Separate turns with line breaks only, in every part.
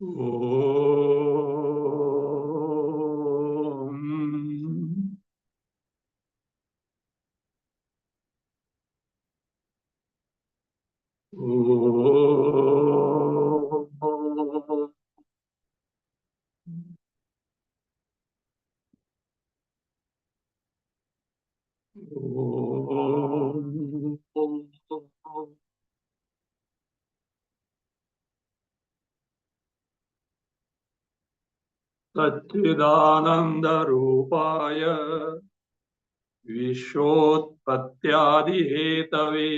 Om. Om. Om. Satchidananda Rupaya Vishotpathyadihetave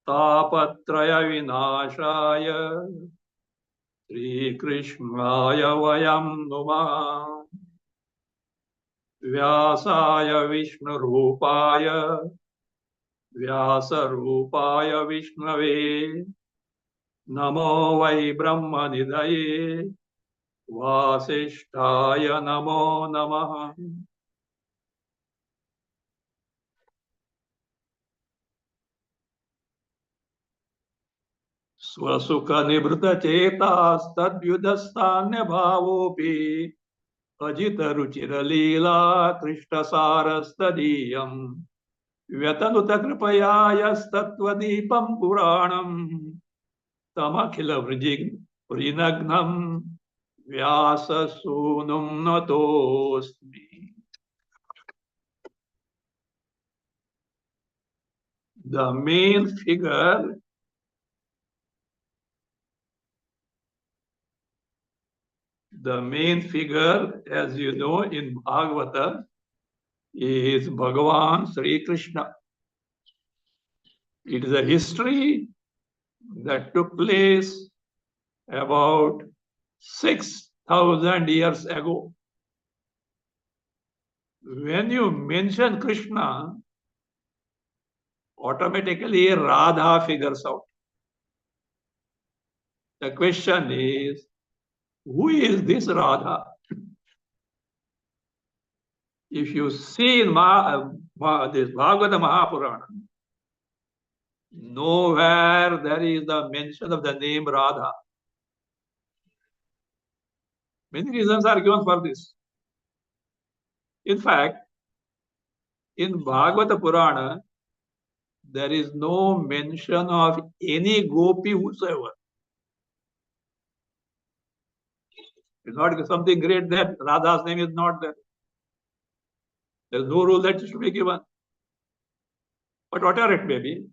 Tapatraya Vinashaya Sri Krishnaya Vayam Numah Vyasaya Vishnu Rupaya Vyasa Rupaya Vishnave Namo Vai Brahma Nidaye Vasishtaya Namo Namaha. Swasukha Nibrita Chetas Tadyudhastanya Bhavopi Ajita Ruchira Leela Krishna Sarastadiyam Vyatanuta Kripayayas Puranam Tamakhila Vrinagnam Vyasa Sunum Natosmi. The main figure as you know in Bhagavatam is Bhagavan Sri Krishna. It is a history that took place about 6,000 years ago. When you mention Krishna, automatically Radha figures out. The question is, who is this Radha? If you see in this Bhagavata Mahapurana, nowhere there is the mention of the name Radha. Many reasons are given for this. In fact, in Bhagavata Purana, there is no mention of any gopi whosoever. It's not something great that Radha's name is not there. There's no rule that it should be given. But whatever it may be,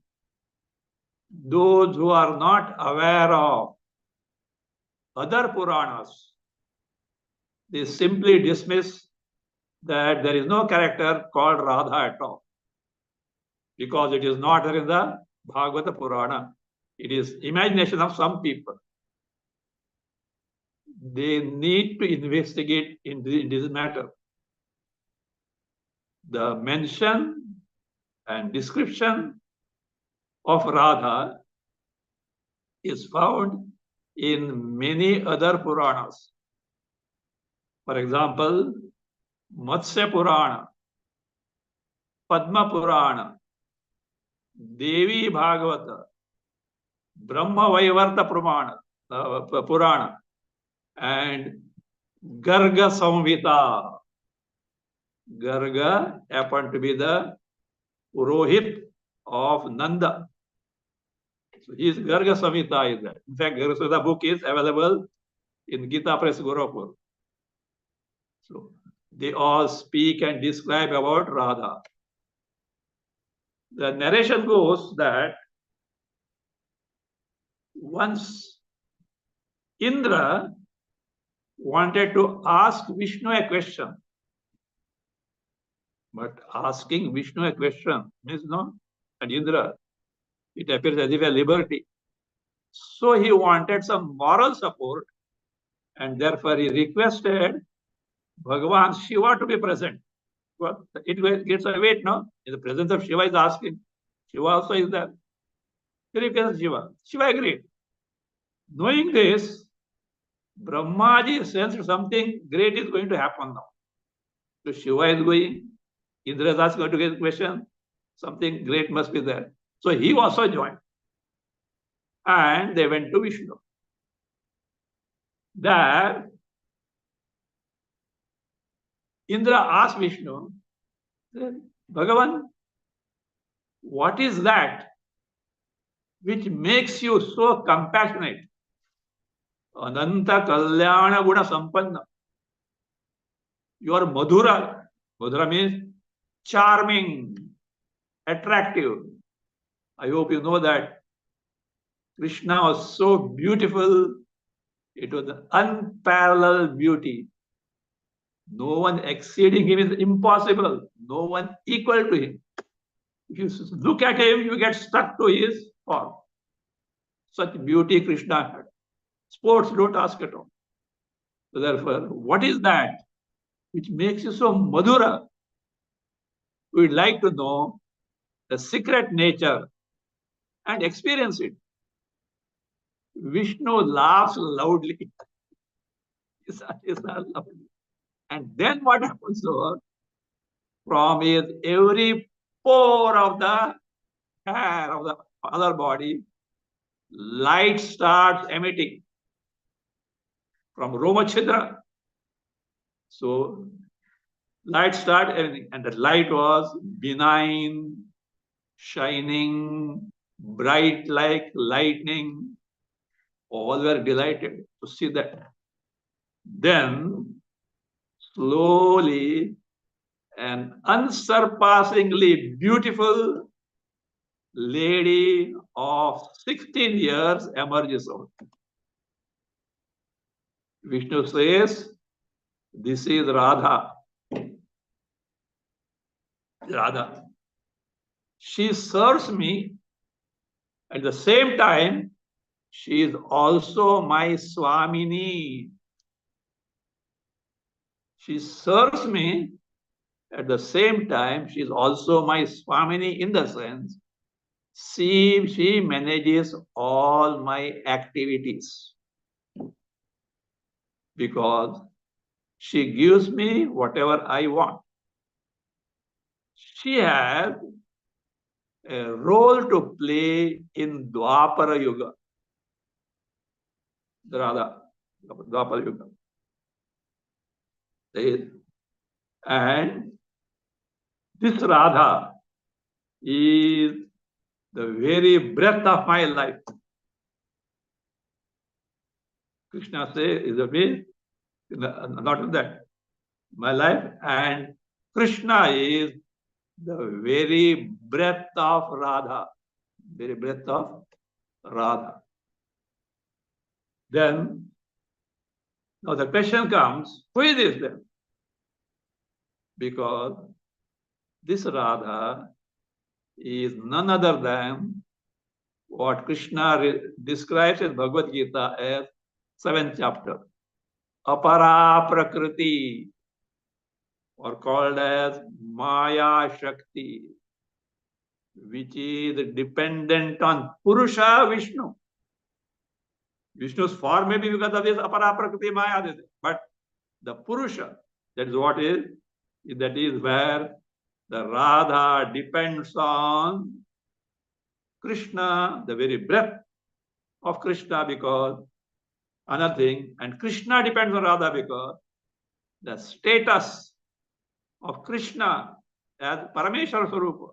those who are not aware of other Puranas, they simply dismiss that there is no character called Radha at all, because it is not there in the Bhagavata Purana. It is imagination of some people. They need to investigate in this matter. The mention and description of Radha is found in many other Puranas. For example, Matsya Purana, Padma Purana, Devi Bhagavata, Brahma Vaivarta Purana, and Garga Samhita. Garga happened to be the Purohit of Nanda. So his Garga Samhita is there. In fact, Garga Samhita book is available in Gita Press Gorakhpur. So they all speak and describe about Radha. The narration goes that once Indra wanted to ask Vishnu a question, but asking Vishnu a question means no, and Indra, it appears as if a liberty. So he wanted some moral support, and therefore he requested Bhagavan Shiva to be present. Well, it gets a weight, no? In the presence of Shiva is asking. Shiva also is there. He requested Shiva. Shiva agreed. Knowing this, Brahmaji sensed something great is going to happen now. So Shiva is going. Indra is asking to get a question. Something great must be there. So he also joined. And they went to Vishnu. that Indra asked Vishnu, Bhagavan, what is that which makes you so compassionate? Ananta Kalyana Guna Sampanna. You are Madhura. Madhura means charming, attractive. I hope you know that Krishna was so beautiful. It was an unparalleled beauty. No one exceeding him is impossible. No one equal to him. If you look at him, you get stuck to his form. Such beauty Krishna had. Sports don't ask at all. So therefore, what is that which makes you so Madhura? We'd like to know the secret nature and experience it. Vishnu laughs loudly. Loudly. And then what happens over? From his every pore of the hair of the other body, light starts emitting from Roma Chidra. So light started emitting, and the light was benign, shining, bright like lightning. All were delighted to see that. Then slowly an unsurpassingly beautiful lady of 16 years emerges out. Vishnu says, this is Radha. Radha. She serves me. At the same time, she is also my Swamini. She serves me. At the same time, she is also my Swamini in the sense, she manages all my activities. Because she gives me whatever I want. She has a role to play in Dwapara Yuga. Radha, Dwapara Yuga. And this Radha is the very breath of my life. Krishna says, is the way, not that, my life, and Krishna is the very breath of Radha. Very breath of Radha. Then, now the question comes, who is this then? Because this Radha is none other than what Krishna describes in Bhagavad Gita as 7th chapter. Apara Prakriti, or called as Maya Shakti, which is dependent on Purusha Vishnu. Vishnu's form may be because of this Apara Prakriti Maya, but the Purusha, that is what is, that is where the Radha depends on Krishna, the very breath of Krishna, because another thing, and Krishna depends on Radha because the status of Krishna as Parameshwara Swarupa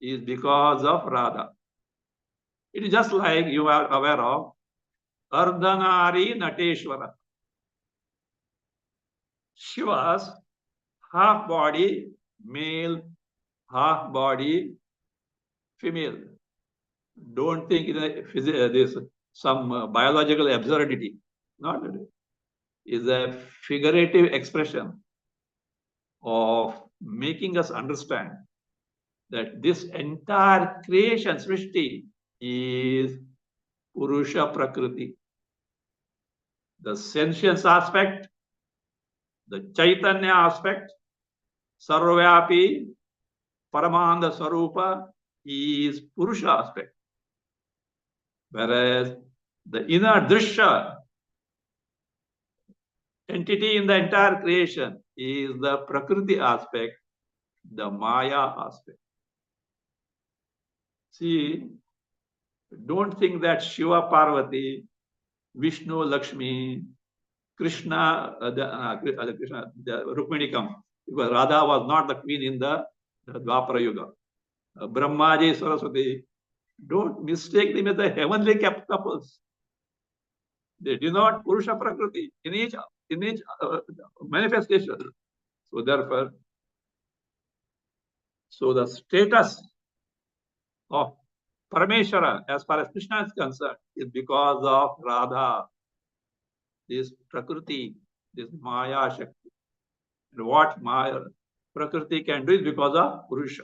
is because of Radha. It is just like you are aware of Ardhanari Nateshwara. Shiva's half body male, half body female. Don't think this some biological absurdity. Not it. Is a figurative expression of making us understand that this entire creation, Srishti, is Purusha Prakriti. The sentience aspect, the Chaitanya aspect, Sarvyapi, Paramanda Swarupa is Purusha aspect. Whereas the inner Drishya entity in the entire creation is the Prakriti aspect, the Maya aspect. See, don't think that Shiva Parvati Vishnu, Lakshmi, Krishna, the Rukmini come. Because Radha was not the queen in the Dwapara Yuga. Brahmaji, Saraswati, don't mistake them as the heavenly couples. They denote Purusha Prakriti in each manifestation. So therefore, so the status of Parameshwara as far as Krishna is concerned is because of Radha, this Prakriti, this Maya Shakti. And what Maya Prakriti can do is because of Purusha.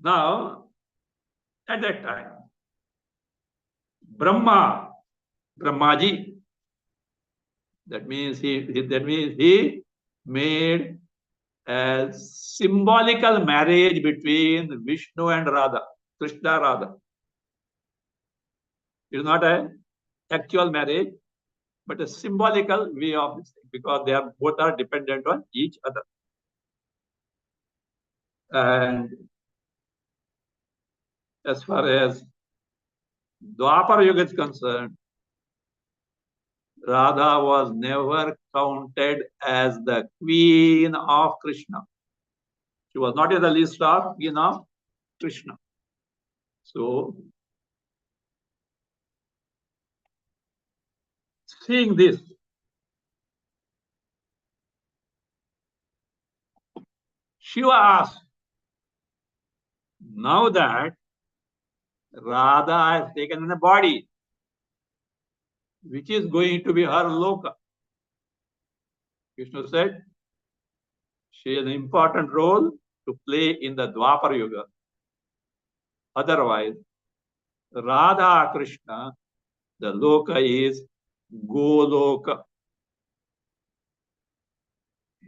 Now, at that time, Brahmaji, that means he made a symbolical marriage between Vishnu and Radha, Krishna Radha. It is not an actual marriage, but a symbolical way of this thing, because they are both are dependent on each other. And as far as Dwapara Yuga is concerned, Radha was never counted as the queen of Krishna. She was not in the list of queen of Krishna. So, seeing this, Shiva asked, now that Radha has taken a body, which is going to be her loka, Vishnu said, she has an important role to play in the Dwapara Yuga. Otherwise, Radha Krishna, the loka is Goloka.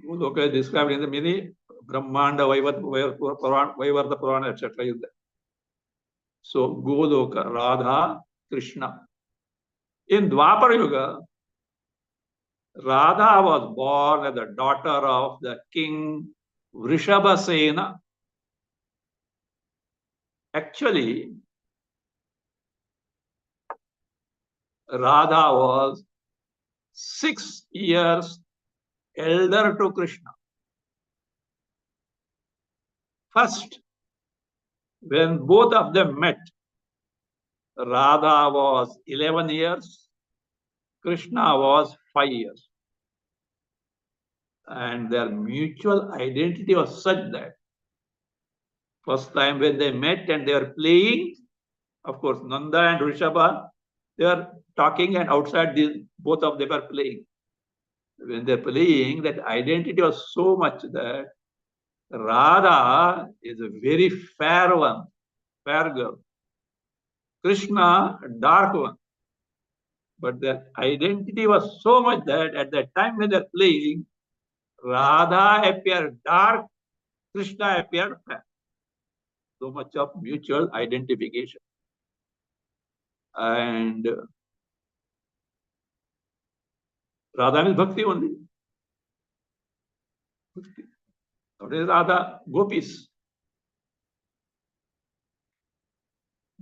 Goloka is described in the many Brahmanda, Vaivarta Purana, etc. So Goloka, Radha Krishna. In Dwapara Yuga, Radha was born as the daughter of the king Vrishabhasena. Actually, Radha was 6 years elder to Krishna. First, when both of them met, Radha was 11 years, Krishna was 5 years. And their mutual identity was such that first time when they met and they were playing, of course, Nanda and Rishabha, they were talking, and outside both of them were playing. When they're playing, that identity was so much that Radha is a very fair one, fair girl. Krishna, a dark one. But the identity was so much that at that time when they're playing, Radha appeared dark, Krishna appeared fair. So much of mutual identification. And Radha means bhakti only. Bhakti. What is Radha? Gopis.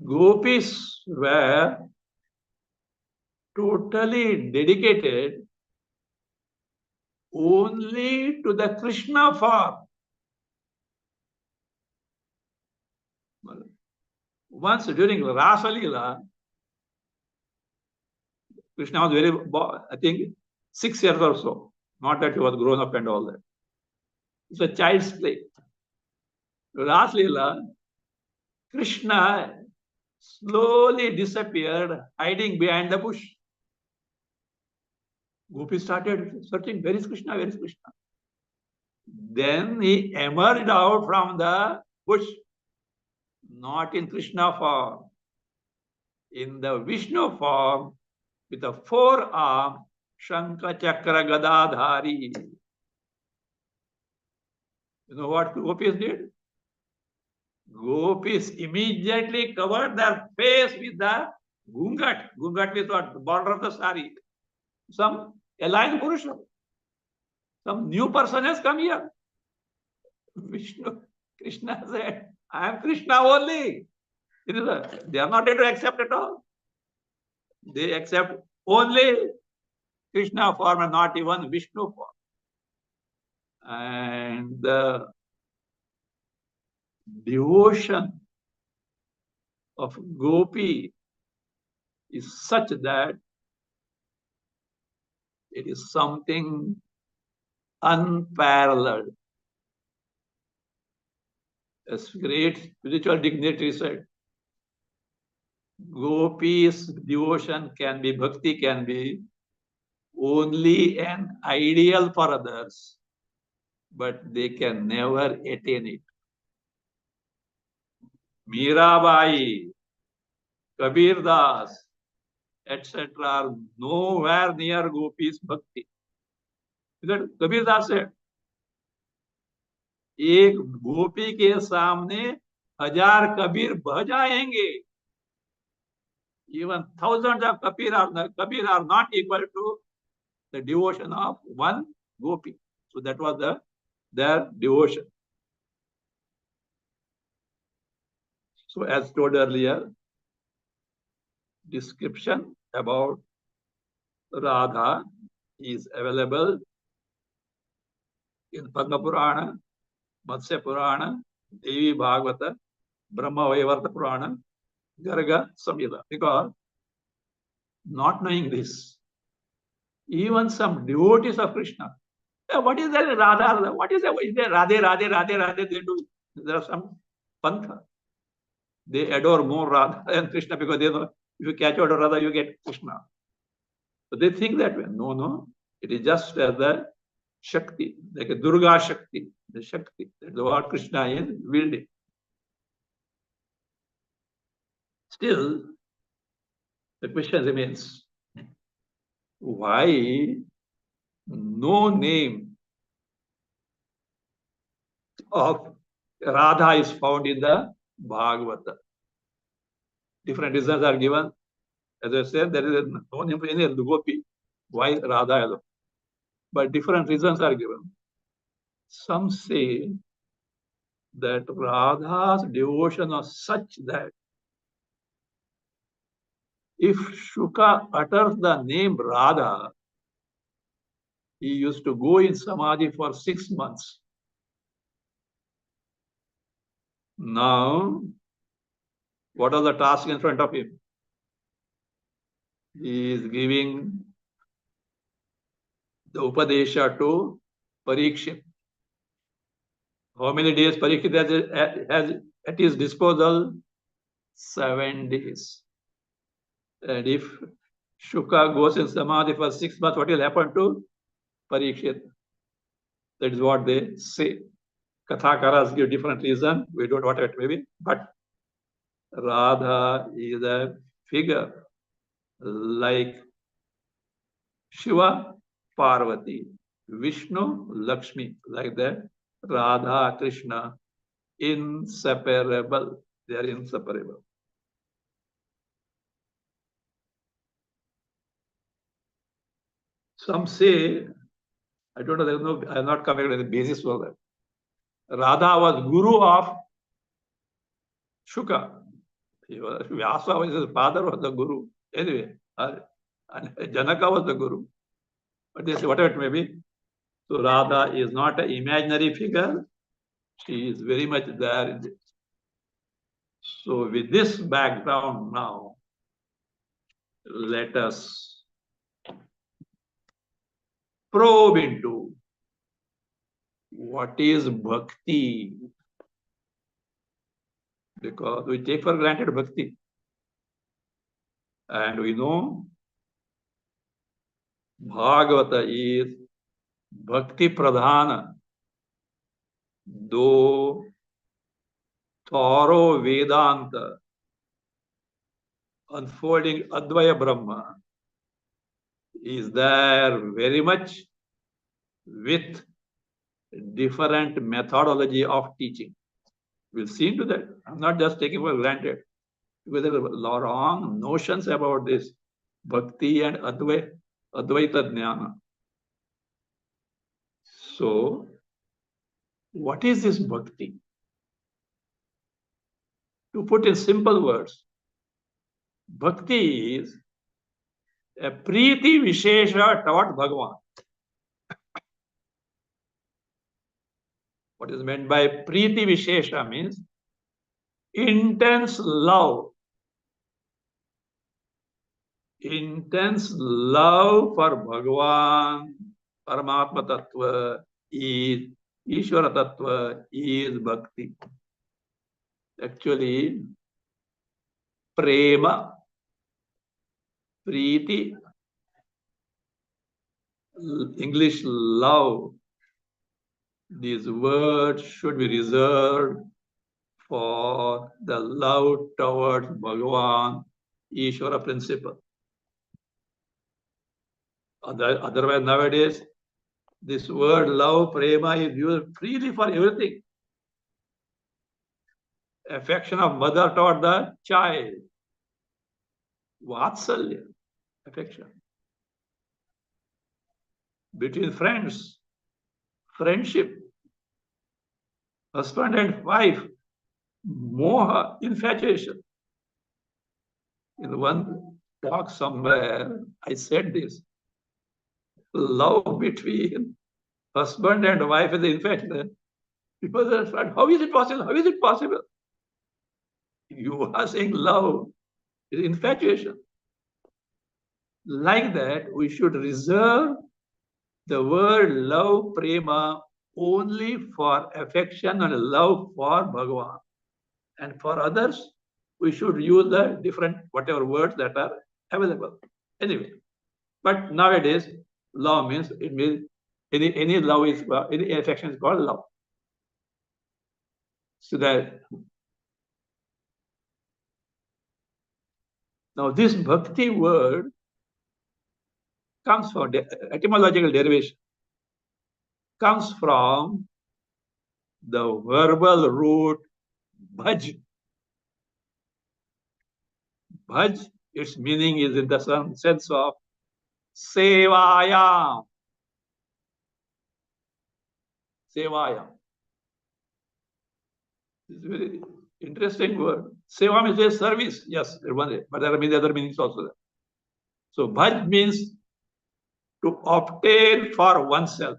Gopis were totally dedicated only to the Krishna form. Once during Rasa Leela, Krishna was very, I think, 6 years or so. Not that he was grown up and all that. It's a child's play. Rasa Leela, Krishna slowly disappeared, hiding behind the bush. Gopi started searching, where is Krishna? Where is Krishna? Then he emerged out from the bush, not in Krishna form, in the Vishnu form, with a 4-arm Shankha Chakra Gadadhari. You know what Gopis did? Gopis immediately covered their face with the gungat. Gungat means what? The border of the sari. Some alien Purusha. Some new person has come here. Vishnu, Krishna said, I am Krishna only. They are not able to accept at all. They accept only Krishna form and not even Vishnu form. And the devotion of Gopi is such that it is something unparalleled. As great spiritual dignitary said, Gopi's devotion can be, bhakti can be only an ideal for others, but they can never attain it. Mirabai, Kabir Das, etc. are nowhere near Gopi's bhakti. That Kabir Das said, एक गोपी के सामने 1000 कबीर बह जाएंगे. Even thousands of Kabir are not equal to the devotion of one gopi. So that was their devotion. So as told earlier, description about Radha is available in Padma Purana, Matsya Purana, Devi Bhagavata, Brahma Vaivarta Purana, Garga Samhita. Because not knowing this, even some devotees of Krishna, what is that Radha? What is that? Is there Radhe, Radhe, Radhe, Radhe? They do. There are some pantha. They adore more Radha than Krishna because they know if you catch out of Radha, you get Krishna. So they think that way. No, no. It is just as the Shakti, like a Durga Shakti, the Shakti. That's what Krishna is wielding. Still, the question remains, why no name of Radha is found in the Bhagavata? Different reasons are given. As I said, there is no name for any of the Gopi. Why Radha alone? But different reasons are given. Some say that Radha's devotion was such that if Shuka utters the name Radha, he used to go in Samadhi for 6 months. Now, what are the tasks in front of him? He is giving the Upadesha to Parikshit. How many days Parikshit has at his disposal? 7 days. And if Shuka goes in Samadhi for 6 months, what will happen to Parikshit? That is what they say. Kathakaras give different reason. We don't know what it may be. But Radha is a figure like Shiva, Parvati, Vishnu, Lakshmi, like that. Radha, Krishna, inseparable. They are inseparable. Some say, I don't know, I am not coming to the basis for that. Radha was guru of Shuka. Vyasa was his father, was the guru. Anyway, and Janaka was the guru. But they say, whatever it may be. So Radha is not an imaginary figure. She is very much there in this. So with this background now, let us probe into what is bhakti. Because we take for granted bhakti. And we know Bhagavata is bhakti pradhana, though thorough Vedanta unfolding Advaya Brahma is there very much with different methodology of teaching. We'll see into that. I'm not just taking for granted. Because there are wrong notions about this bhakti and Advaita Jnana. So, what is this bhakti? To put in simple words, bhakti is A Preeti Vishesha taught Bhagavan. What is meant by Preeti Vishesha means intense love. Intense love for Bhagavan, Paramatma Tattva is Ishvara Tattva is Bhakti. Actually, Prema, Preeti, English love, these words should be reserved for the love towards Bhagavan, Ishvara principle. Otherwise, nowadays, this word love, prema is used freely for everything. Affection of mother toward the child. Vatsalya, affection. Between friends, friendship. Husband and wife, moha, infatuation. In one talk somewhere, I said this. Love between husband and wife is infatuation. People are saying, how is it possible? How is it possible? You are saying love is infatuation. Like that, we should reserve the word love, prema, only for affection and love for Bhagavan. And for others, we should use the different whatever words that are available. Anyway, but nowadays, love means it means any love is any affection is called love. So that now this bhakti word comes from etymological derivation, comes from the verbal root bhaj. Bhaj, its meaning is in the sense of sevayam. Sevayam. It's a very interesting word. Seva means a service. Yes, but there are many other meanings also there. So bhaj means to obtain for oneself.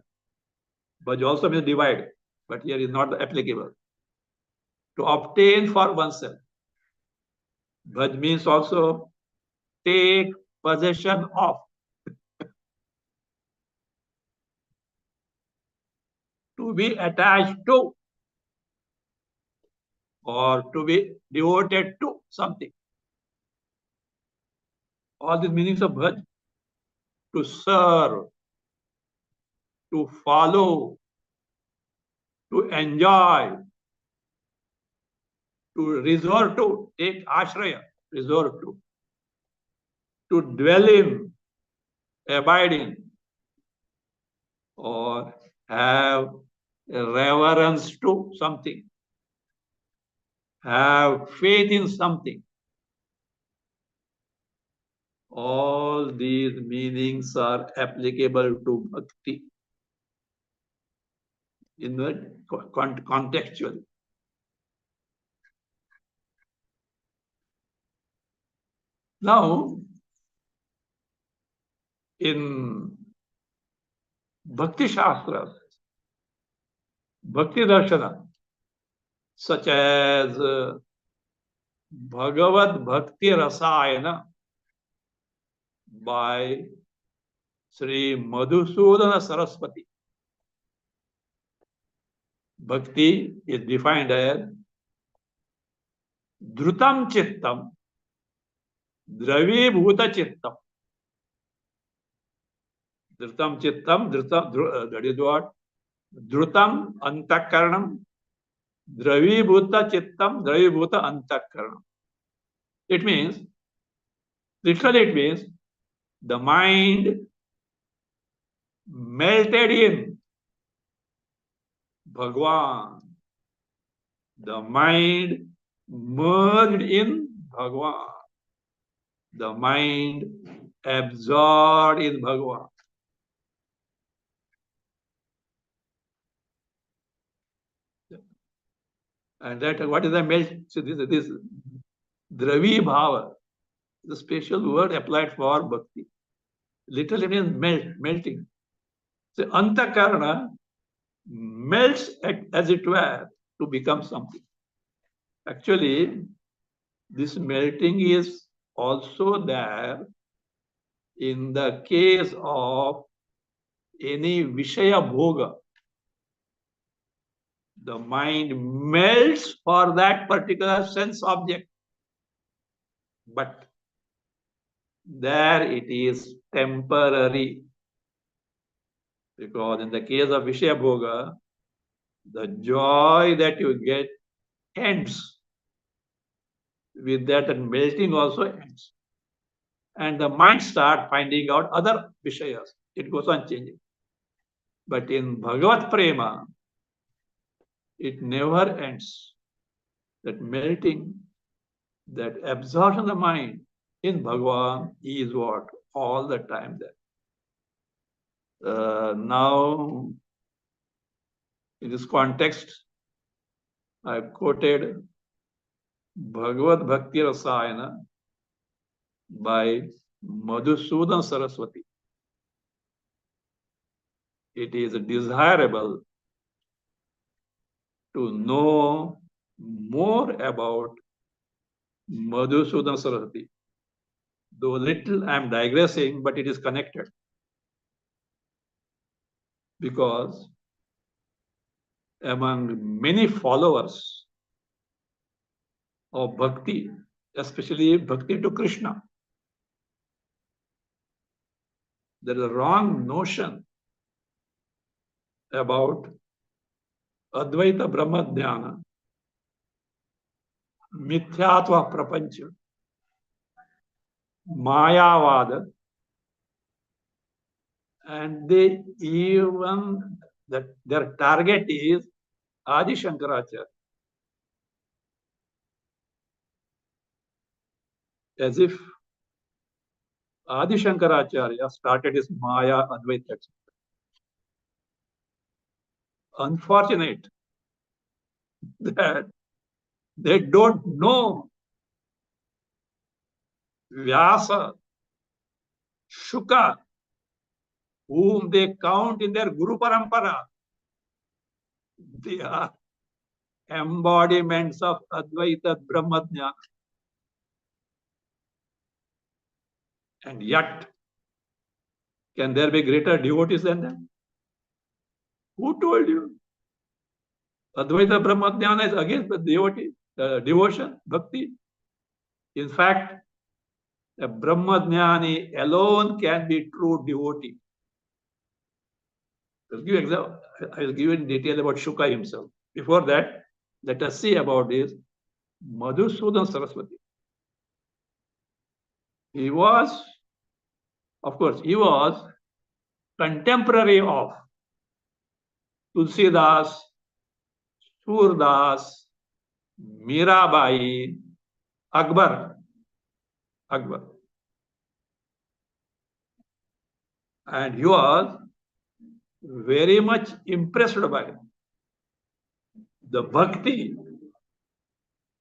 Bhaj also means divide, but here is not applicable. To obtain for oneself. Bhaj means also take possession of. To be attached to. Or to be devoted to something. All these meanings of bhaj. To serve, to follow, to enjoy, to resort to, take ashraya, resort to dwell in, abide in, or have reverence to something, have faith in something. All these meanings are applicable to bhakti in the contextual. Now, in Bhakti Shastras, Bhakti Darshana, such as Bhagavad Bhakti Rasayana by Sri Madhusudana Saraswati. Bhakti is defined as Dhrutam Chittam, Dravibhuta Chittam. Dhrutam Chittam, that is what? Dhrutam Antakaranam, Dravibhuta Chittam, Dravibhuta Antakaranam. It means, literally it means, the mind melted in Bhagwan. The mind merged in Bhagwan. The mind absorbed in Bhagwan. And that, what is the melt? So this Dravi Bhava, the special word applied for bhakti. Literally means melting. So antakarana melts as it were to become something. Actually, this melting is also there in the case of any Vishaya Bhoga. The mind melts for that particular sense object, but there it is temporary. Because in the case of Vishaya Bhoga, the joy that you get ends. With that, and melting also ends. And the mind starts finding out other Vishayas. It goes on changing. But in Bhagavat Prema, it never ends. That melting, that absorption of the mind in Bhagavan is what? All the time there. Now, in this context, I quoted Bhagavad Bhakti Rasayana by Madhusudan Saraswati. It is desirable to know more about Madhusudan Saraswati. Though little I am digressing, but it is connected. Because among many followers of bhakti, especially bhakti to Krishna, there is a wrong notion about Advaita Brahma Dhyana, Mithyatva Prapancha, Mayavada, and they even that their target is Adi Shankaracharya. As if Adi Shankaracharya started his Maya Advaita. Unfortunate that they don't know Vyasa, Shuka, whom they count in their Guru Parampara. They are embodiments of Advaita Brahmajnana. And yet, can there be greater devotees than them? Who told you? Advaita Brahmajnana is against the devotee, devotion, bhakti. In fact, a Brahmajnani alone can be true devotee. I'll give example. I'll give in detail about Shuka himself. Before that, let us see about this Madhusudan Saraswati. He was, of course, he was contemporary of Tulsidas, Surdas, Mirabai, Akbar. And he was very much impressed by the bhakti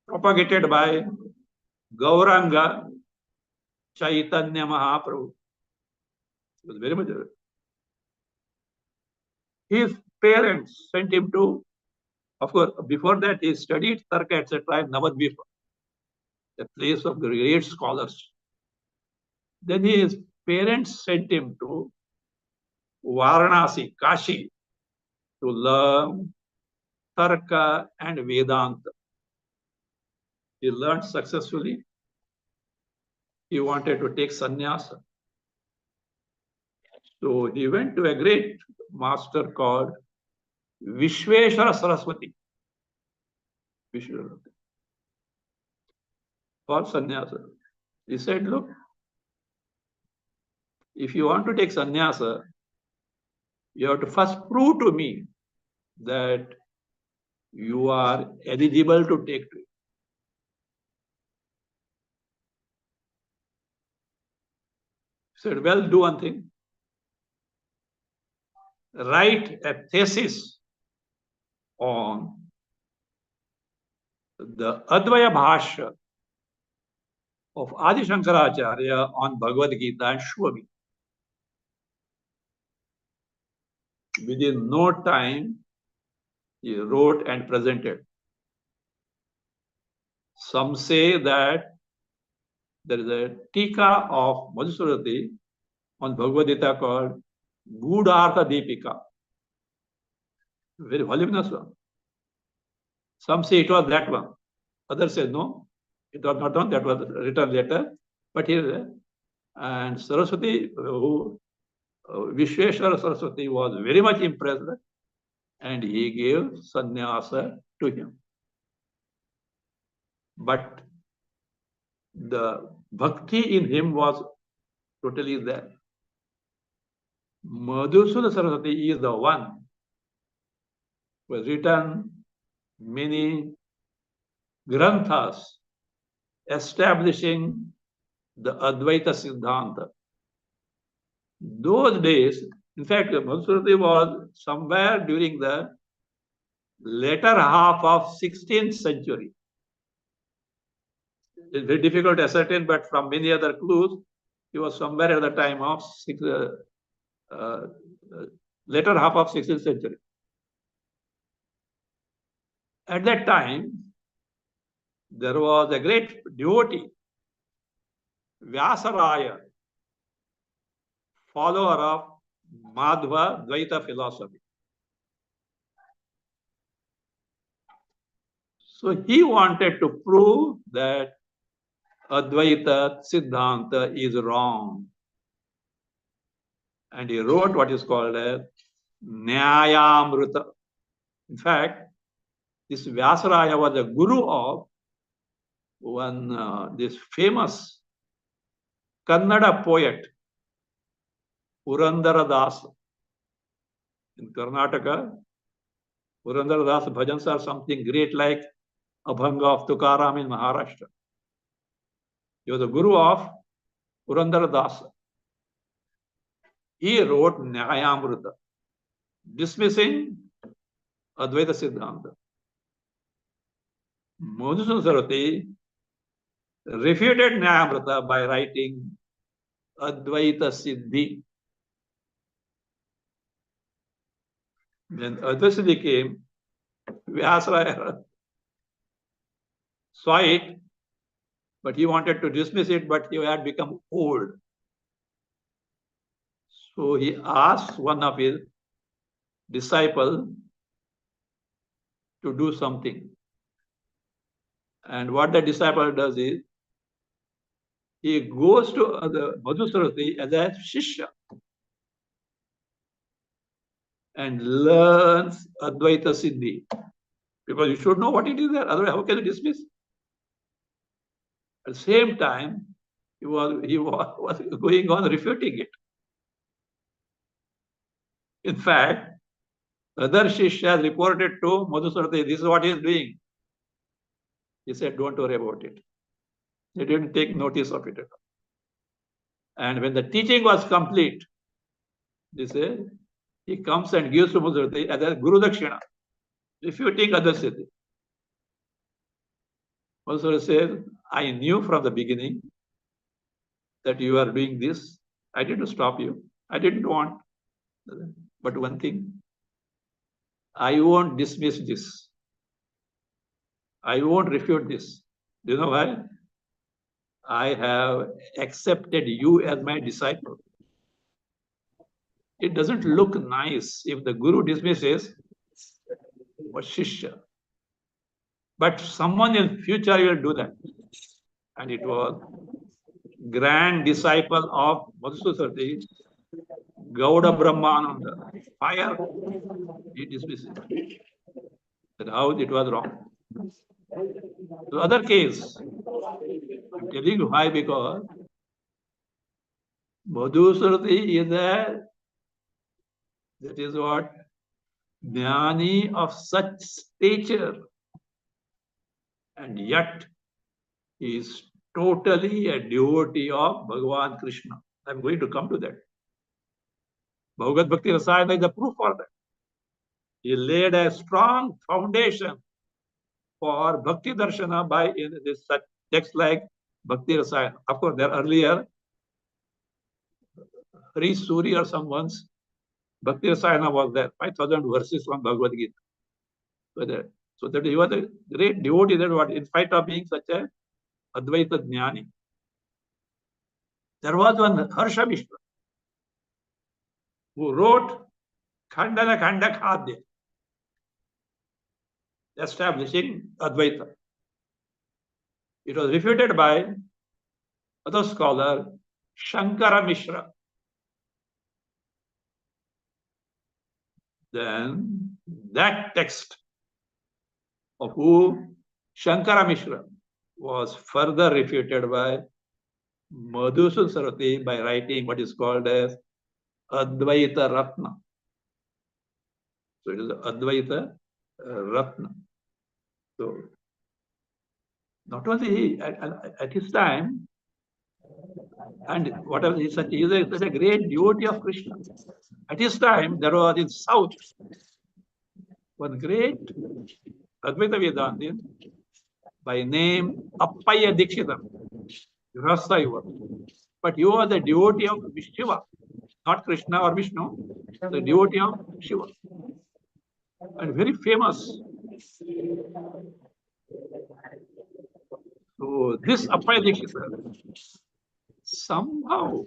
propagated by Gauranga Chaitanya Mahaprabhu. He was very much. His parents sent him to, of course, before that he studied Tarka, etc. in Navadvipa, a place of great scholars. Then his parents sent him to Varanasi, Kashi, to learn Tarka and Vedanta. He learned successfully. He wanted to take sannyasa. So he went to a great master called Vishveshwara Saraswati. For sannyasa. He said, look, if you want to take sannyasa, you have to first prove to me that you are eligible to take it. He said, well, do one thing. Write a thesis on the Advaya Bhashya of Adi Shankaracharya on Bhagavad Gita and show me. within no time, he wrote and presented. Some say that there is a Tika of Madhusurati on Bhagavad Gita called Gudhartha Deepika. Very voluminous one. Some say it was that one. Others say no, it was not one, that was written later. But here, and Saraswati, who Vishweshwara Saraswati was very much impressed, and he gave sannyasa to him. But the bhakti in him was totally there. Madhusudana Saraswati is the one who has written many granthas establishing the Advaita Siddhanta. Those days, in fact, Madhusudana was somewhere during the later half of 16th century. It's very difficult to ascertain, but from many other clues, he was somewhere at the time of later half of 16th century. At that time, there was a great devotee, Vyasaraya, follower of Madhva Dvaita philosophy. So he wanted to prove that Advaita Siddhanta is wrong. And he wrote what is called a Nyayamrita. In fact, this Vyasaraya was a guru of one this famous Kannada poet, Purandara Das. In Karnataka, Purandara Das bhajans are something great like Abhanga of Tukaram in Maharashtra. He was a guru of Purandara Das. He wrote Nyayamrita, dismissing Advaita Siddhanta. Madhusudana Saraswati refuted Nyayamrita by writing Advaita Siddhi. When Advaita Siddhi came, Vyasaraya saw it, but he wanted to dismiss it, but he had become old. So he asked one of his disciples to do something. And what the disciple does is, he goes to the Madhusudana Saraswati as a Shishya and learns Advaita Siddhi. Because you should know what it is there, otherwise how can you dismiss? At the same time, he was going on refuting it. In fact, other Shishya reported to Madhusudana Saraswati, this is what he is doing. He said, don't worry about it. They didn't take notice of it at all. And when the teaching was complete, they say, he comes and gives to Madhusudana Saraswati as a Guru Dakshina, refuting other Siddhi. Madhusudana says, I knew from the beginning that you are doing this. I didn't stop you. I didn't want. But one thing, I won't dismiss this. I won't refute this. Do you know why? I have accepted you as my disciple. It doesn't look nice if the Guru dismisses a Shishya. But someone in future will do that. And it was grand disciple of Madhusudana Saraswati, Gauda Brahmananda. Fire, he dismisses it. That how it was wrong. The other case, I'm telling you why, because Madhusudana Saraswati is that is what, Jnani of such stature, and yet he is totally a devotee of Bhagavan Krishna. I'm going to come to that. Bhagavad Bhakti Rasayana is a proof for that. He laid a strong foundation for Bhakti Darshana by in this such text like Bhakti Rasayana. Of course, there earlier, Hari Suri or someone's Bhakti Rasayana was there, 5,000 verses from Bhagavad Gita. So that he was a great devotee, that what, in spite of being such a Advaita Jnani. There was one Harsha Mishra who wrote Khandana Khanda Khadya, establishing Advaita. It was refuted by other scholar Shankara Mishra. Then that text of who Shankara Mishra was further refuted by Madhusudan Saraswati by writing what is called as Advaita Ratna. So it is Advaita Ratna. So not only he, at his time, and whatever he is such a great devotee of Krishna. At his time, there was in South one great Advaita Vedantin by name Appaya Dikshitam, Rasaiva. But he was a devotee of Shiva, not Krishna or Vishnu, the devotee of Shiva. And very famous. So this Appaya Dikshitam, somehow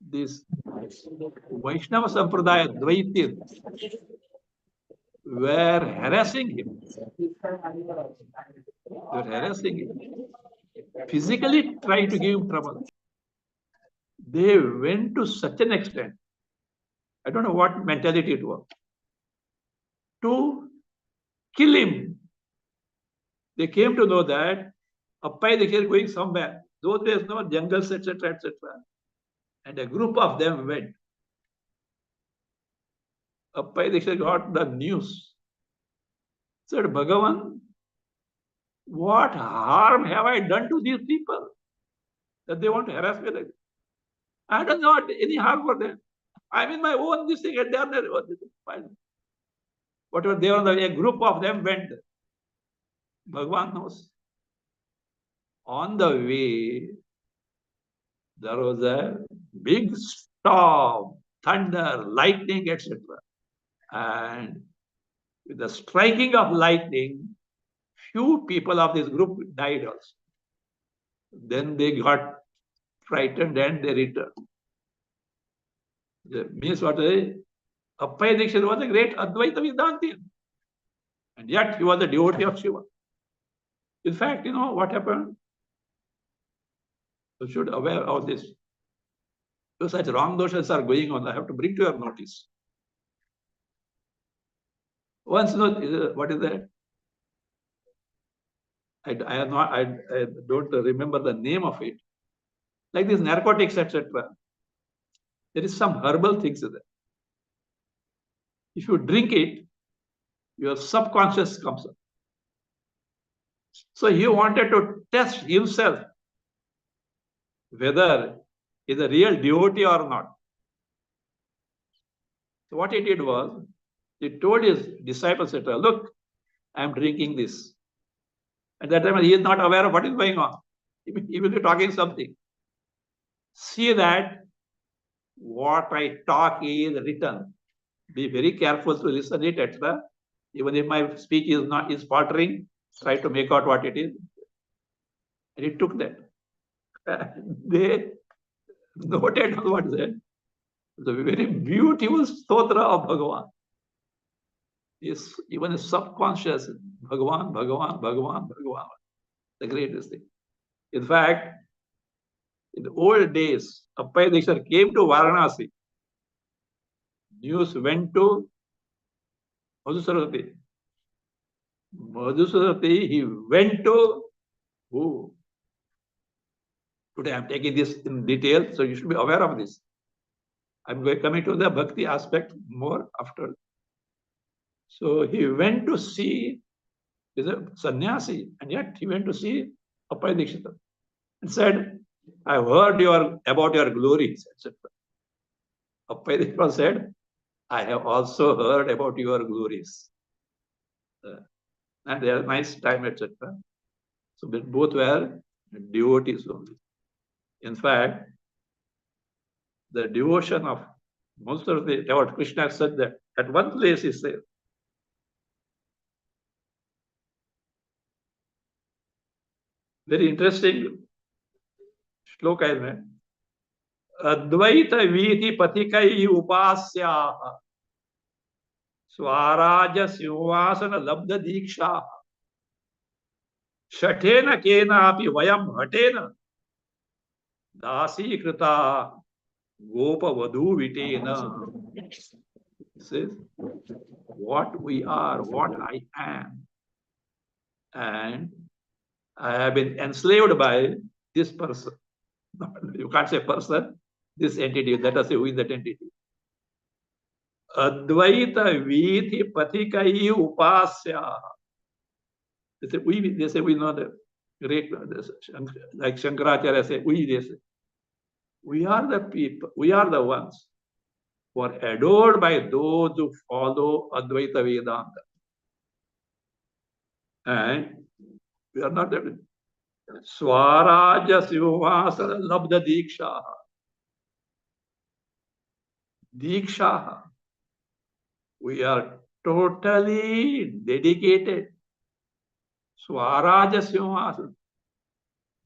this Vaishnava Sampradaya Dvaitin were harassing him. They were harassing him. Physically trying to give him trouble. They went to such an extent, I don't know what mentality it was, to kill him. They came to know that Appai Dikshit is going somewhere. Those days, no jungles, etc., etc. And a group of them went. Appai Dikshit got the news. Said, Bhagavan, what harm have I done to these people that they want to harass me like this? I don't know any harm for them. I'm in my own this thing, and they are there. Whatever they were on the way, a group of them went. Bhagavan knows. On the way, there was a big storm, thunder, lightning, etc. And with the striking of lightning, few people of this group died also. Then they got frightened and they returned. That means what? Appaya Dikshit was a great Advaita Vedantin. And yet he was a devotee of Shiva. In fact, you know what happened? You should be aware of this. So such wrong doshas are going on. I have to bring to your notice. Once, what is that? I don't remember the name of it. Like these narcotics, etc. There is some herbal things in there. If you drink it, your subconscious comes up. So he wanted to test himself whether he is a real devotee or not. So what he did was, he told his disciples, etc., look, I am drinking this. At that time, he is not aware of what is going on. He will be talking something. See that what I talk is written. Be very careful to listen it, etc. Even if my speech is faltering, try to make out what it is. And he took that. They noted what is that. The very beautiful stotra of Bhagavan. Is even a subconscious Bhagavan, Bhagavan, Bhagavan, Bhagavan. The greatest thing. In fact, in the old days, Appaya Dikshit came to Varanasi. News went to Madhusudan. Madhusudan, he went to who? Today I'm taking this in detail, so you should be aware of this. I'm coming to the bhakti aspect more after. So he went to see, he's a sannyasi, and yet he went to see Appaya Dikshit and said, I've heard about your glories, etc. Appaya Dikshit said, I have also heard about your glories. And they are nice time, etc. So both were devotees only. In fact, the devotion of Most of the what Krishna said that at one place he says. Very interesting shloka is there. Advaita viti patikai upasya swaraja simvasana labda diksha shatena kena api vayam hatena dasi krita gopa vadhu vitena. Says what we are, what I am, and I have been enslaved by this person. You can't say person, this entity. Let us say who is that entity. Advaita viti patikai upasya. They say we know the great, like Shankaracharya say, they say. We are the people, we are the ones who are adored by those who follow Advaita Vedanta. And we are not that. Swaraja Sivasana Labda Diksha. Diksha. We are totally dedicated. Swaraja Sivasana.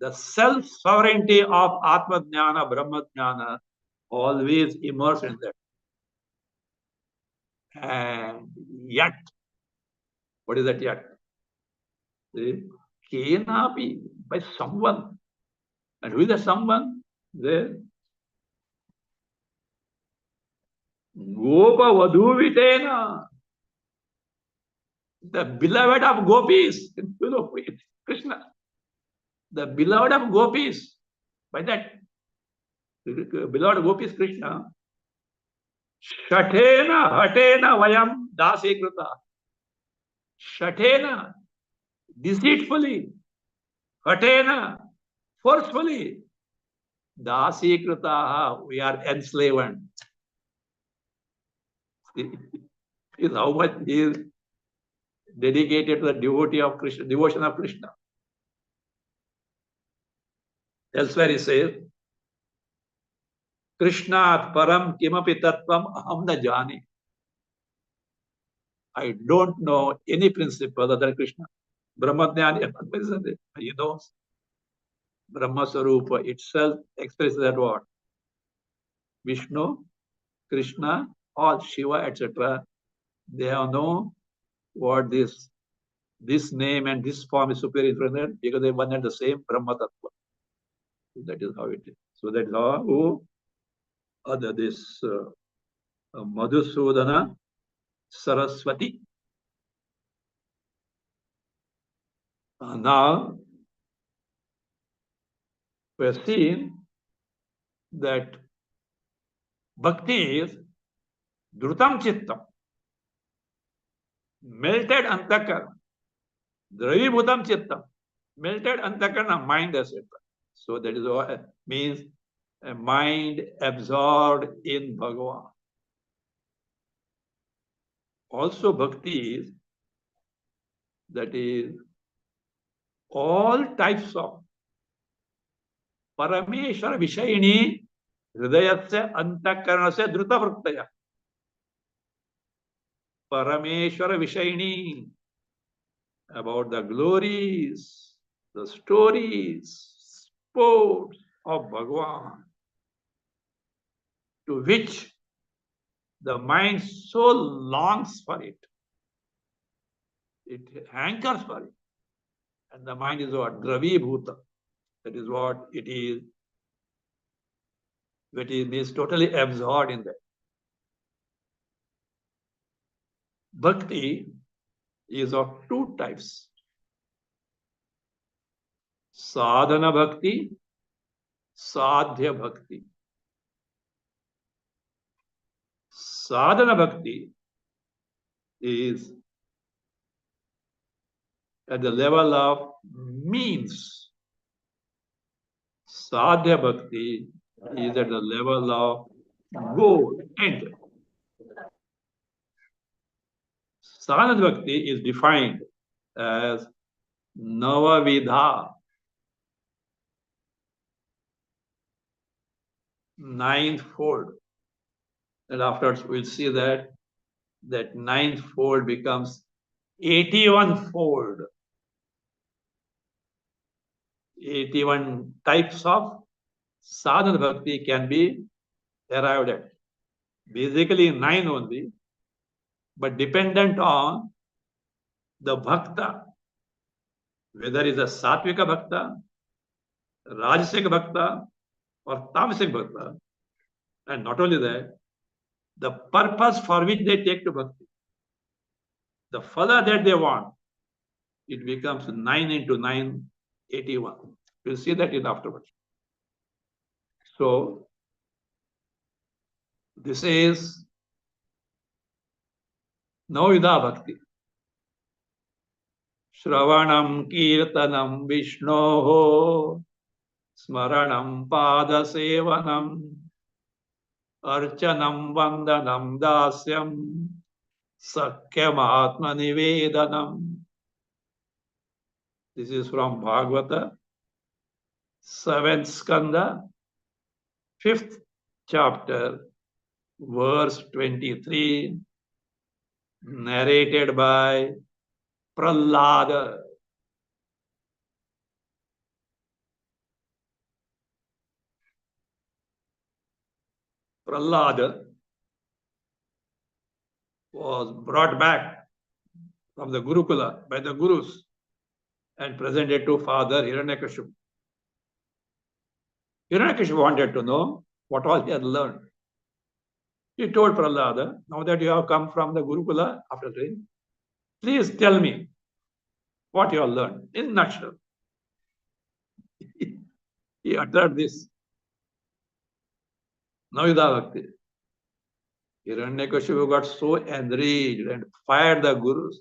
The self-sovereignty of Atma Jnana, Brahma Jnana, always immersed in that. And yet, what is that yet? Kenapi, by someone. And who is the someone? There. Gopa Vadhuvitena, the beloved of gopis. You know, Krishna, the beloved of gopis. By that, beloved gopis Krishna. Shatena, Hatena, Vayam, Dasekrita. Shatena, deceitfully. Hatena, forcefully. Dasekrita, we are enslaved. Is how much he is dedicated to the devotee of Krishna, devotion of Krishna. Elsewhere he says, Krishnat param kimapi tattvam aham na jani. I don't know any principle other than Krishna. Brahmajnani, he knows. Brahma Sarupa itself expresses that word. Vishnu, Krishna, or Shiva, etc. They have known what this name and this form is superior infinite because they one and the same Brahma Tattva. So that is how it is. So that is how this Madhusudana Saraswati. Now we have seen that bhakti is dhrutam chittam, melted antakarana, dravibhutam chittam, melted antakarana, mind, etc. So that is what means a mind absorbed in Bhagavan. Also bhakti is, that is all types of Parameshwara Vishayini Hridayasya Antakaranasya Dhruta Vrittaya. Parameshwara Vishayini, about the glories, the stories, sports of Bhagavan, to which the mind so longs for it. It hankers for it. And the mind is what? Dravibhuta. That is what it is. It is totally absorbed in that. Bhakti is of two types. Sadhana Bhakti, Sadhya Bhakti. Sadhana Bhakti is at the level of means. Sadhya Bhakti is at the level of goal, end. Sadhana Bhakti is defined as Navavidha, ninefold. And afterwards, we'll see that that ninefold becomes 81-fold. 81 types of sadhana bhakti can be arrived at. Basically 9 only, but dependent on the bhakta, whether it's a satvika bhakta, rajasic bhakta, or tamasic bhakta. And not only that, the purpose for which they take to bhakti, the phala that they want, it becomes 9 into 9, 81. We'll see that in afterwards. So, this is Navida Bhakti. Shravanam Kirtanam Vishnoho Smaranam Padasevanam Archanam Vandanam Dasyam Sakyam Atma Nivedanam. This is from Bhagavata, 7th Skanda, 5th chapter, verse 23, narrated by Prahlada. Prahlada was brought back from the Gurukula by the Gurus and presented to Father Hiranyakashipu. Hiranyakashipu wanted to know what all he had learned. He told Prahlada, now that you have come from the Gurukula after training, please tell me what you have learned in a nutshell. He uttered this. Navida Bhakti. Hiranyakashipu got so enraged and fired the Gurus.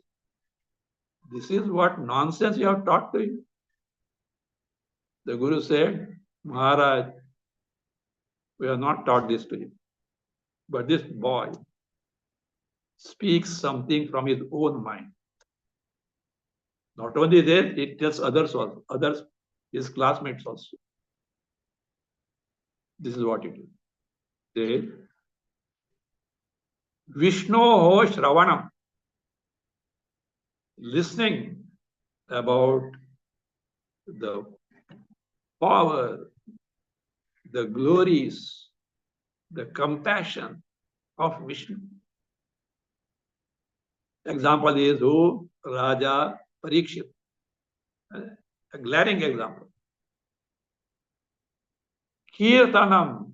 This is what nonsense you have taught to him. The Guru said, Maharaj, we have not taught this to him. But this boy speaks something from his own mind. Not only that, it tells others also, his classmates also. This is what it is. They, Vishnu Shravanam, listening about the power, the glories, the compassion of Vishnu. Example is who? Raja Parikshit. A glaring example. Kirtanam,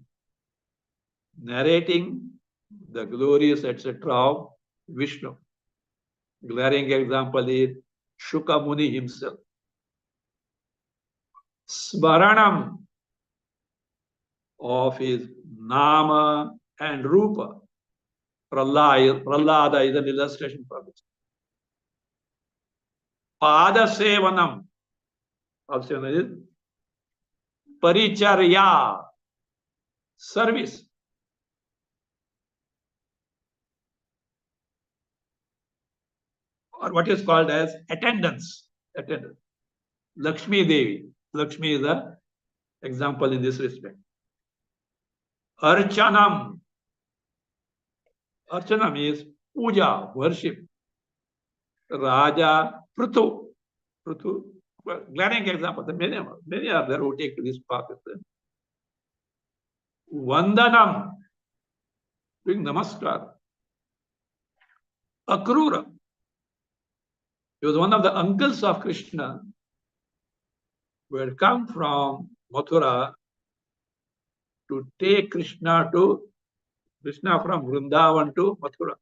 narrating the glories, etc. of Vishnu. Glaring example is Shuka Muni himself. Smaranam of his Nama and Rupa. Prahlada is an illustration for this. Pada Sevanam. Also is Paricharya, service. Or what is called as attendance. Attendance. Lakshmi Devi. Lakshmi is the example in this respect. Archanam. Archanam is puja, worship. Raja Prithu. Prithu. Well, glaring example. Many are there who take to this path. Vandanam. Doing namaskar. Akrura. He was one of the uncles of Krishna who had come from Mathura to take Krishna from Vrindavan to Mathura.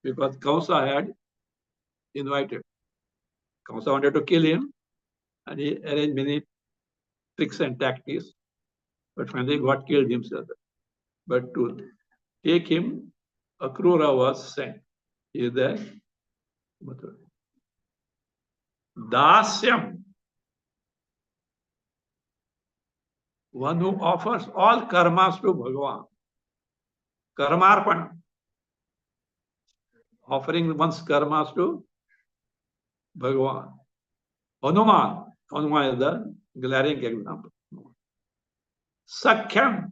Because Kamsa had invited. Kamsa wanted to kill him and he arranged many tricks and tactics. But finally got killed himself. But to take him, Akrura was sent. He is there. Mathura. Dasyam. One who offers all karmas to Bhagavan. Karmarpana. Offering one's karmas to Bhagavan. Hanuman. Hanuman is the glaring example. Sakhyam.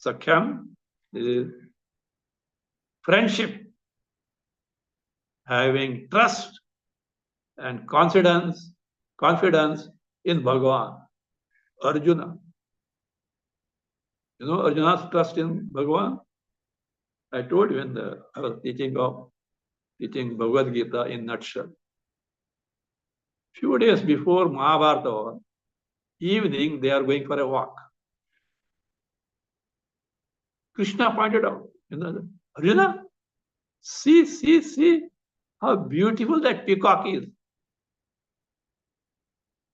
Sakhyam is friendship, having trust and confidence in Bhagavan. Arjuna. You know Arjuna's trust in Bhagavan? I told you when I was teaching Bhagavad Gita in nutshell. Few days before Mahabharata, evening they are going for a walk. Krishna pointed out, Arjuna, see how beautiful that peacock is.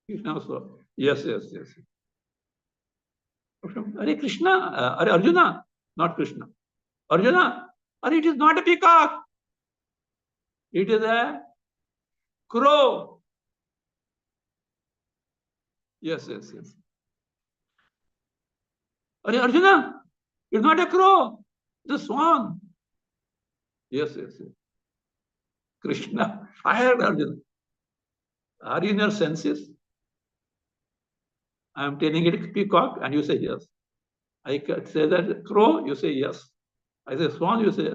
Krishna saw, yes. Hare Krishna, Hare Arjuna, not Krishna. Arjuna, it is not a peacock. It is a crow. Yes. Arjuna, it's not a crow, the swan. Yes. Krishna fired Arjuna. Are you in your senses? I am telling it a peacock and you say yes. I say that crow, you say yes. I say swan, you say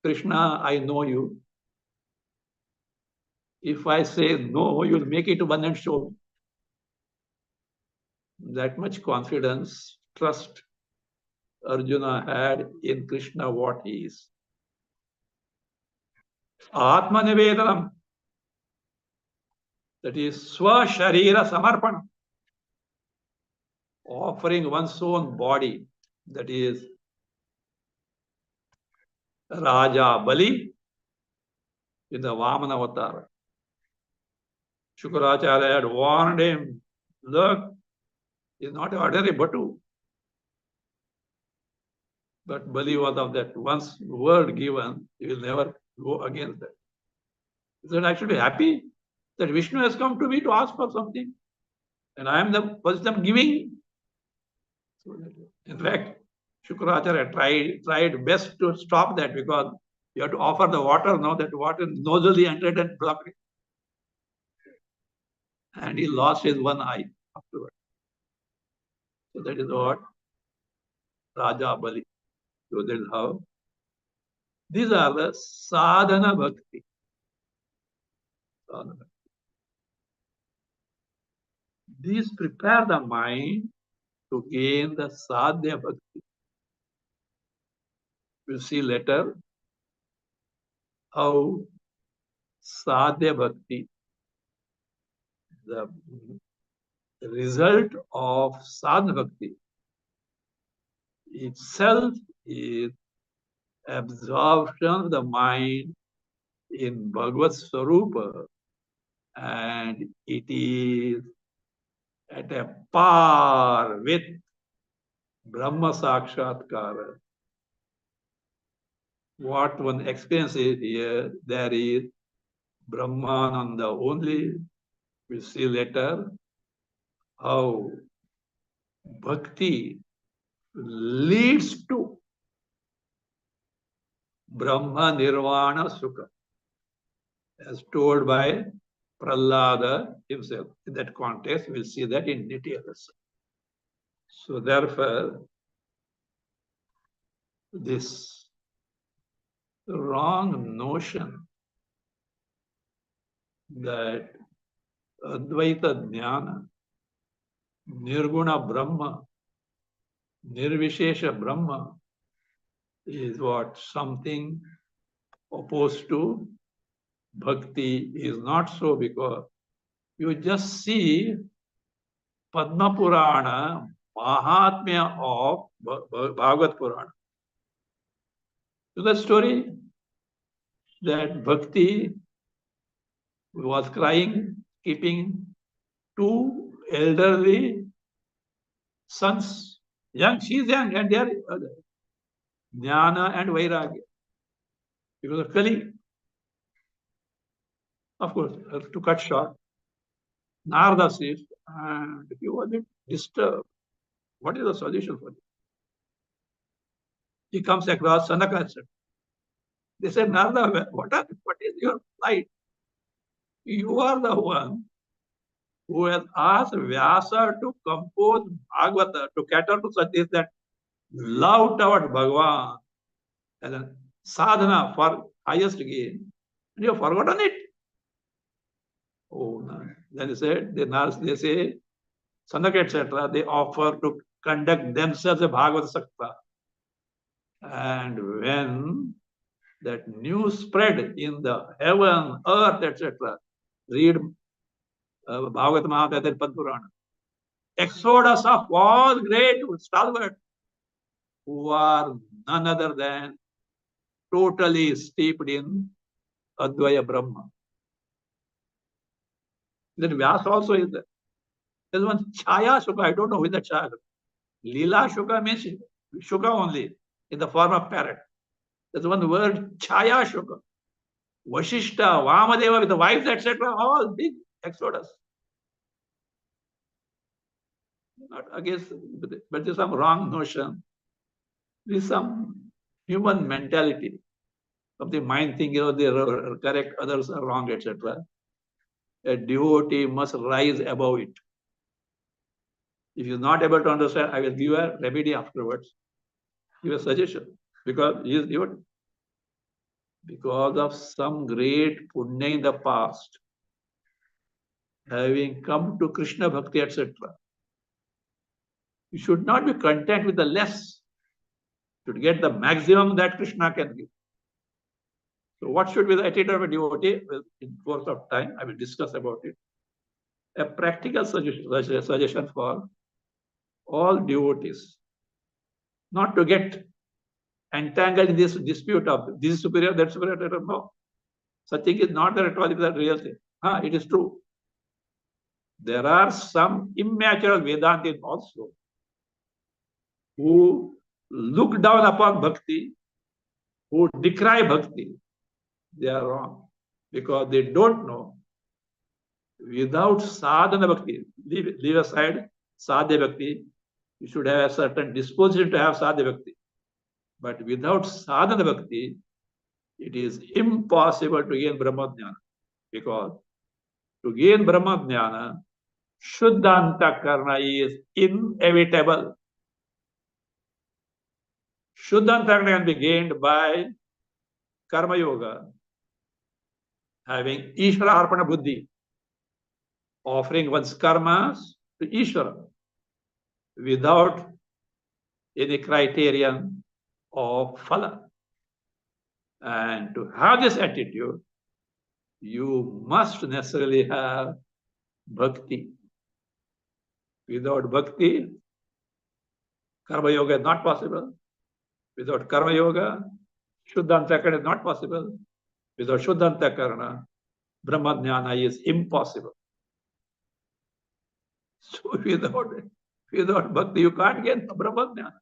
Krishna, I know you. If I say no, you'll make it one and show. That much confidence, trust Arjuna had in Krishna what he is. Atma Nivedanam, that is Swasharira Samarpana, offering one's own body, that is Raja Bali in the Vamana avatar. Shukracharya had warned him, look, he's not an ordinary Batu. But Bali was of that once word given, he will never go against that. He said, I should be happy that Vishnu has come to me to ask for something. And I am the person giving. So in fact, Shukracharya tried best to stop that because you have to offer the water now, that water nosily entered and blocked it. And he lost his one eye afterwards. So that is what Raja Bali. So that is how. These are the sadhana bhakti. These prepare the mind to gain the sadhya bhakti. We'll see later how sadhya bhakti, the result of sadhana bhakti itself is absorption of the mind in Bhagavad Swarupa, and it is at a par with Brahma Sakshatkara. What one experiences here, there is Brahmananda only. We'll see later how bhakti leads to Brahma Nirvana Sukha, as told by Prahlada himself. In that context, we'll see that in details. So therefore, this wrong notion that Advaita Jnana, Nirguna Brahma, Nirvishesha Brahma is what something opposed to bhakti is not so, because you just see Padma Purana, Mahatmya of Bhagavad Purana. So the story that Bhakti was crying, keeping two elderly sons, young, she's young, and they are Jnana and Vairagya. Because of Kali. Of course, to cut short, Narada says, and if you want it disturbed, what is the solution for this? He comes across Sanaka. They said, Narada, what is your plight? You are the one who has asked Vyasa to compose Bhagavata to cater to such this, that love toward Bhagavan as a sadhana for highest gain, and you have forgotten it. Oh, no. Then he said, they say, Sanaka, etc., they offer to conduct themselves a Bhagavad Sakta. And when that news spread in the heaven, earth, etc., read Bhagavad Mahabharata and Padpurana. Exodus of all great stalwarts who are none other than totally steeped in Advaya Brahma. Then Vyas also is there. There's one Chaya Shuka, I don't know who is the Chaya. Lila Shuka means Shuka only, in the form of parrot. There's one word Chaya Shuka. Vashishta, Vamadeva with the wives, etc., all big Exodus. Not against, but there's some wrong notion. There's some human mentality of the mind thinking, they are correct, others are wrong, etc. A devotee must rise above it. If you're not able to understand, I will give you a remedy afterwards. Give a suggestion. Because he is devotee. Because of some great punya in the past, having come to Krishna Bhakti, etc. You should not be content with the less. You should get the maximum that Krishna can give. So what should be the attitude of a devotee? Well, in course of time, I will discuss about it. A practical suggestion for all devotees, not to get entangled in this dispute of this is superior, that superior, I don't know. Such thing is not there at all, it is a real thing. It is true. There are some immature Vedantis also who look down upon bhakti, who decry bhakti. They are wrong because they don't know. Without sadhana bhakti, leave aside sadhya bhakti, you should have a certain disposition to have sadhya bhakti. But without sadhana bhakti, it is impossible to gain Brahmajnana. Because to gain Brahmajnana, Shuddhanta Karna is inevitable. Shuddhanta Karna can be gained by Karma Yoga, having Ishvara Arpana Buddhi, offering one's karmas to Ishvara without any criterion of phala. And to have this attitude, you must necessarily have bhakti. Without bhakti, karma yoga is not possible. Without karma yoga, shuddhanta is not possible. Without shuddhanta brahmajnana is impossible. So without bhakti, you can't get brahmajnana.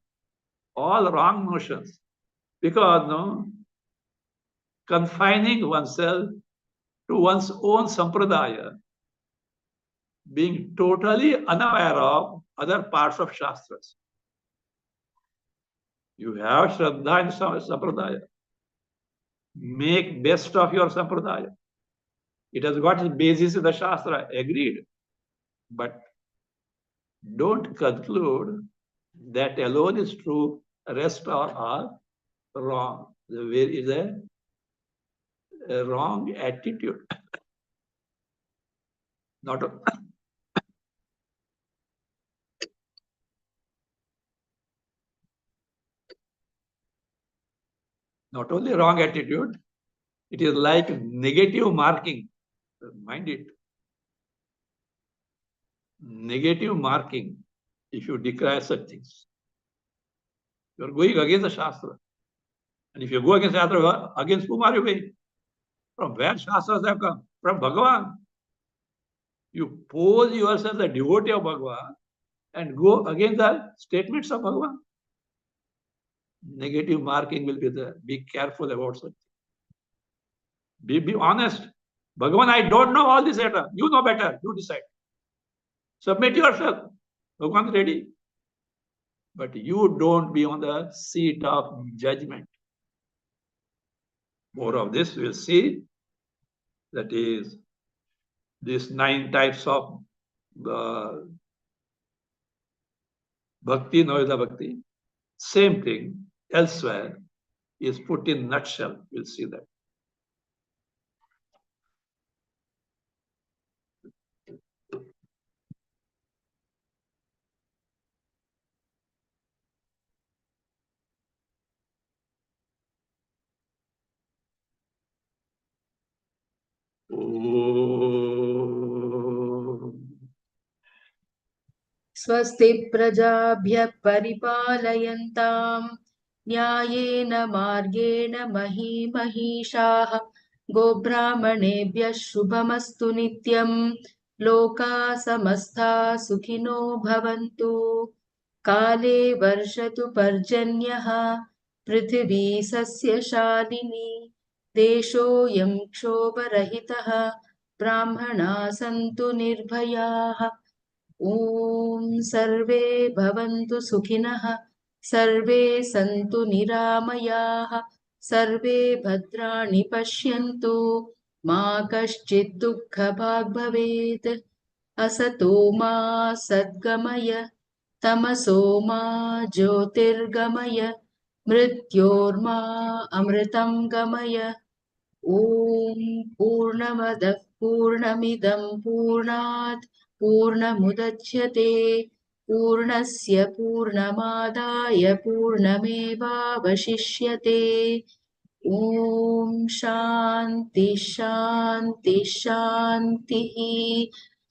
All wrong notions. Because confining oneself to one's own sampradaya, being totally unaware of other parts of Shastras. You have Shraddha in Sampradaya. Make best of your Sampradaya. It has got its basis in the Shastra, agreed. But don't conclude that alone is true, the rest are wrong. There is a wrong attitude. Not only wrong attitude, it is like negative marking. Mind it. Negative marking, if you declare such things. You are going against the Shastra. And if you go against Shastra, against whom are you going? From where Shastras have come? From Bhagavan. You pose yourself the devotee of Bhagavan and go against the statements of Bhagavan. Negative marking will be there. Be careful about such. Be honest. Bhagavan, I don't know all this data. You know better. You decide. Submit yourself. Bhagavan is ready. But you don't be on the seat of judgment. More of this we'll see. That is, these 9 types of bhakti, Noida Bhakti. Same thing elsewhere is put in nutshell. We'll see that.
स्वस्ति प्रजाभ्यः परिपालयन्ताम् न्यायेन मार्गेण महीमहीषाः गोब्राह्मणेभ्यः शुभमस्तु नित्यम् लोकाः समस्ताः सुखिनो भवन्तु काले वर्षतु पर्जन्यः पृथिवी सस्यशालिनी देशोऽयं क्षोभरहितः ब्राह्मणाः सन्तु निर्भयाः ॐ सर्वे भवन्तु सुखिनः सर्वे सन्तु निरामयाः सर्वे भद्राणि पश्यन्तु मा कश्चित् दुःखभाग् भवेत् असतो मा सद्गमय तमसो मा ज्योतिर्गमय मृत्योर्मा अमृतं गमय ॐ पूर्णमदः पूर्णमिदं पूर्णात् पूर्णमुदच्यते पूर्णस्य पूर्णमादाय पूर्णमेवावशिष्यते ॐ शान्ति शान्ति शान्तिः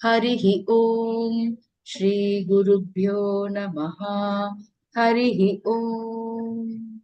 हरिः ॐ श्रीगुरुभ्यो नमः हरिः ॐ